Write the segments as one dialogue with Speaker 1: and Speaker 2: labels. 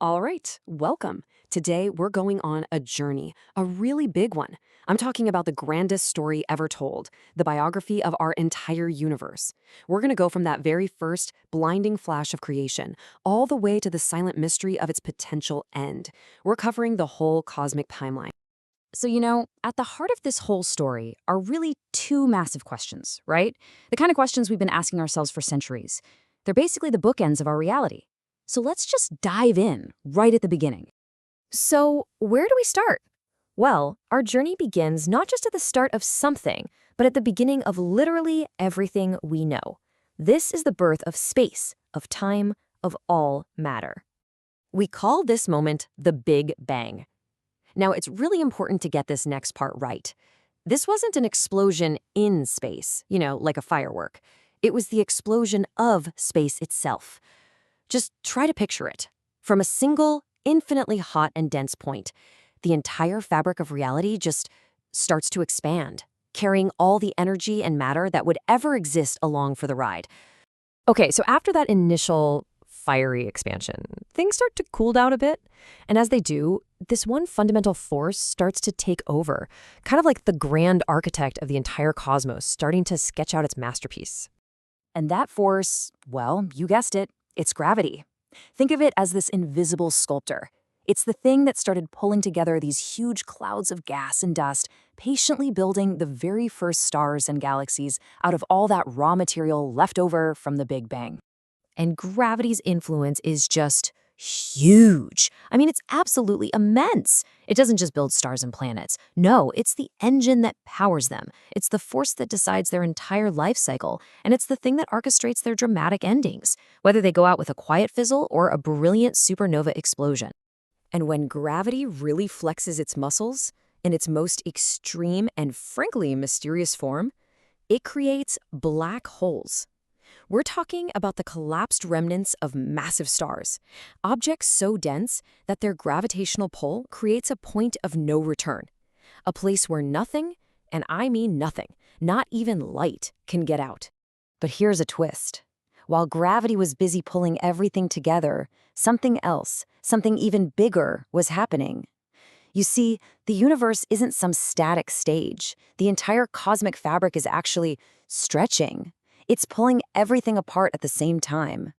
Speaker 1: All right, welcome. Today, we're going on a journey, a really big one. I'm talking about the grandest story ever told, the biography of our entire universe. We're going to go from that very first blinding flash of creation all the way to the silent mystery of its potential end. We're covering the whole cosmic timeline.
Speaker 2: At the heart of this whole story are really two massive questions, right? The kind of questions we've been asking ourselves for centuries. They're basically the bookends of our reality. So let's just dive in right at the beginning. So, where do we start? Well, our journey begins not just at the start of something, but at the beginning of literally everything we know. This is the birth of space, of time, of all matter.
Speaker 1: We call this moment the Big Bang. Now, it's really important to get this next part right. This wasn't an explosion in space, like a firework. It was the explosion of space itself. Just try to picture it. From a single, infinitely hot and dense point, the entire fabric of reality just starts to expand, carrying all the energy and matter that would ever exist along for the ride.
Speaker 2: Okay, so after that initial fiery expansion, things start to cool down a bit. And as they do, this one fundamental force starts to take over, kind of like the grand architect of the entire cosmos starting to sketch out its masterpiece.
Speaker 1: And that force, well, you guessed it, it's gravity. Think of it as this invisible sculptor. It's the thing that started pulling together these huge clouds of gas and dust, patiently building the very first stars and galaxies out of all that raw material left over from the Big Bang.
Speaker 2: And gravity's influence is just huge. I mean, it's absolutely immense. It doesn't just build stars and planets. No, it's the engine that powers them. It's the force that decides their entire life cycle, and it's the thing that orchestrates their dramatic endings, whether they go out with a quiet fizzle or a brilliant supernova explosion.
Speaker 1: And when gravity really flexes its muscles, in its most extreme and frankly mysterious form, it creates black holes. We're talking about the collapsed remnants of massive stars, objects so dense that their gravitational pull creates a point of no return, a place where nothing, and I mean nothing, not even light, can get out. But here's a twist. While gravity was busy pulling everything together, something else, something even bigger, was happening. You see, the universe isn't some static stage. The entire cosmic fabric is actually stretching. It's pulling everything apart at the same time.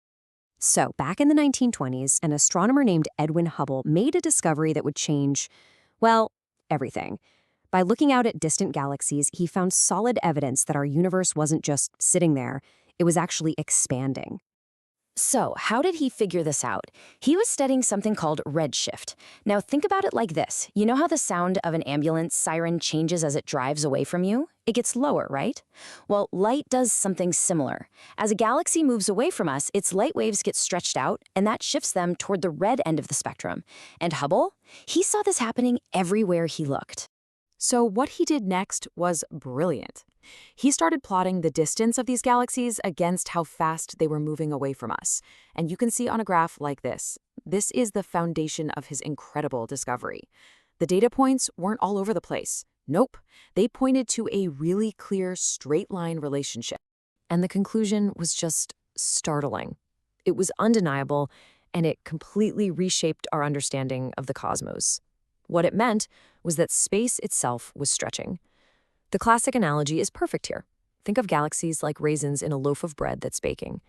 Speaker 1: So, back in the 1920s, an astronomer named Edwin Hubble made a discovery that would change, well, everything. By looking out at distant galaxies, he found solid evidence that our universe wasn't just sitting there, it was actually expanding. So, how did he figure this out? He was studying something called redshift. Now, think about it like this. You know how the sound of an ambulance siren changes as it drives away from you? It gets lower, right? Well, light does something similar. As a galaxy moves away from us, its light waves get stretched out, and that shifts them toward the red end of the spectrum. And Hubble? He saw this happening everywhere he looked. So what he did next was brilliant. He started plotting the distance of these galaxies against how fast they were moving away from us. And you can see on a graph like this. This is the foundation of his incredible discovery. The data points weren't all over the place. Nope. They pointed to a really clear straight-line relationship. And the conclusion was just startling. It was undeniable, and it completely reshaped our understanding of the cosmos. What it meant was that space itself was stretching. The classic analogy is perfect here. Think of galaxies like raisins in a loaf of bread that's baking.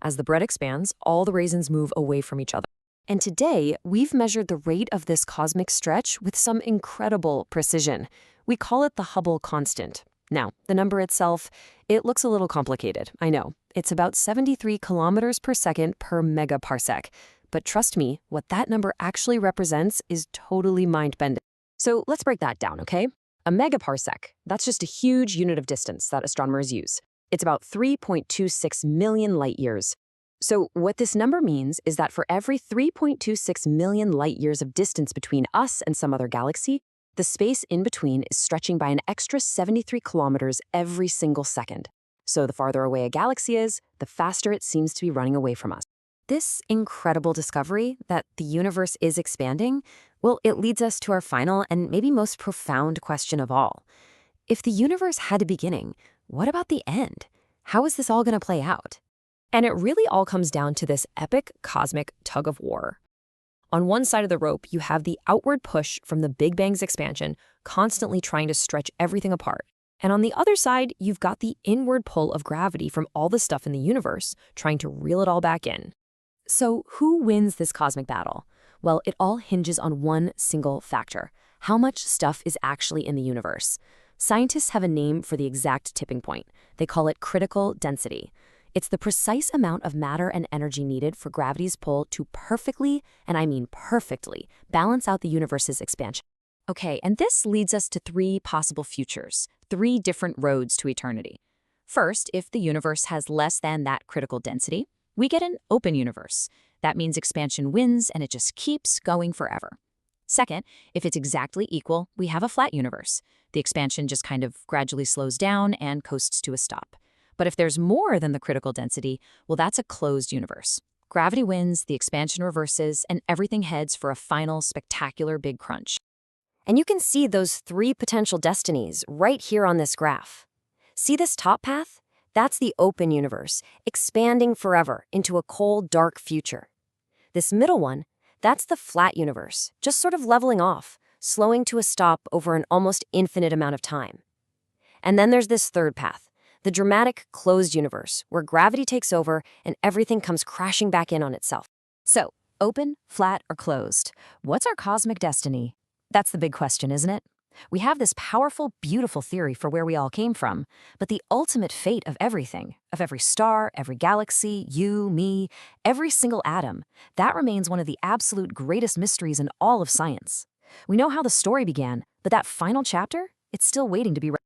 Speaker 1: As the bread expands, all the raisins move away from each other. And today, we've measured the rate of this cosmic stretch with some incredible precision. We call it the Hubble constant. Now, the number itself, it looks a little complicated, I know. It's about 73 kilometers per second per megaparsec. But trust me, what that number actually represents is totally mind-bending. So let's break that down, okay? A megaparsec, that's just a huge unit of distance that astronomers use. It's about 3.26 million light years. So what this number means is that for every 3.26 million light years of distance between us and some other galaxy, the space in between is stretching by an extra 73 kilometers every single second. So the farther away a galaxy is, the faster it seems to be running away from us. This incredible discovery that the universe is expanding, well, it leads us to our final and maybe most profound question of all. If the universe had a beginning, what about the end? How is this all going to play out? And it really all comes down to this epic cosmic tug of war. On one side of the rope, you have the outward push from the Big Bang's expansion, constantly trying to stretch everything apart. And on the other side, you've got the inward pull of gravity from all the stuff in the universe, trying to reel it all back in. So who wins this cosmic battle? Well, it all hinges on one single factor: how much stuff is actually in the universe. Scientists have a name for the exact tipping point. They call it critical density. It's the precise amount of matter and energy needed for gravity's pull to perfectly, and I mean perfectly, balance out the universe's expansion.
Speaker 2: Okay, and this leads us to three possible futures, three different roads to eternity. First, if the universe has less than that critical density, we get an open universe. That means expansion wins and it just keeps going forever. Second, if it's exactly equal, we have a flat universe. The expansion just kind of gradually slows down and coasts to a stop. But if there's more than the critical density, well, that's a closed universe. Gravity wins, the expansion reverses, and everything heads for a final, spectacular big crunch.
Speaker 1: And you can see those three potential destinies right here on this graph. See this top path? That's the open universe, expanding forever into a cold, dark future. This middle one, that's the flat universe, just sort of leveling off, slowing to a stop over an almost infinite amount of time. And then there's this third path, the dramatic closed universe, where gravity takes over and everything comes crashing back in on itself.
Speaker 2: So, open, flat, or closed? What's our cosmic destiny? That's the big question, isn't it? We have this powerful, beautiful theory for where we all came from, but the ultimate fate of everything, of every star, every galaxy, you, me, every single atom, that remains one of the absolute greatest mysteries in all of science. We know how the story began, but that final chapter, it's still waiting to be read.